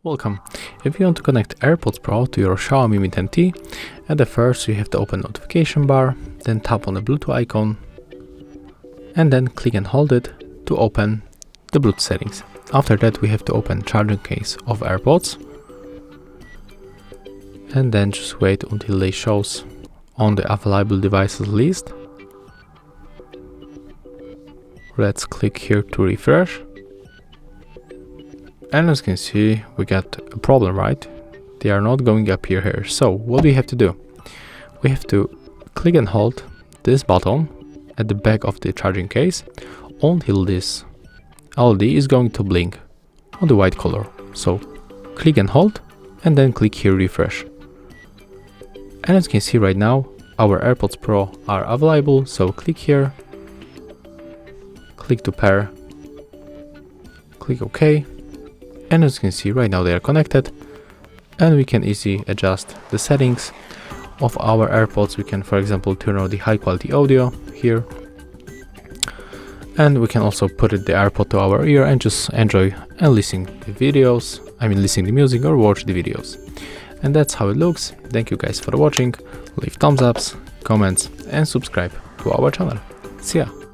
Welcome. If you want to connect AirPods Pro to your Xiaomi Mi 10T, at the first you have to open notification bar, then tap on the Bluetooth icon, and then click and hold it to open the Bluetooth settings. After that we have to open charging case of AirPods, and then just wait until they shows on the available devices list. Let's click here to refresh. And as you can see, we got a problem, right? They are not going up here. So what do we have to do? We have to click and hold this button at the back of the charging case until this LED is going to blink on the white color. So click and hold and then click here refresh. And as you can see right now, our AirPods Pro are available. So click here, click to pair, click OK. And as you can see right now they are connected, and we can easily adjust the settings of our AirPods. We can, for example, turn on the high quality audio here, and we can also put the AirPod to our ear and just enjoy and listen to videos, listen to music or watch the videos. And that's how it looks. Thank you guys for watching. Leave thumbs ups, comments and subscribe to our channel. See ya.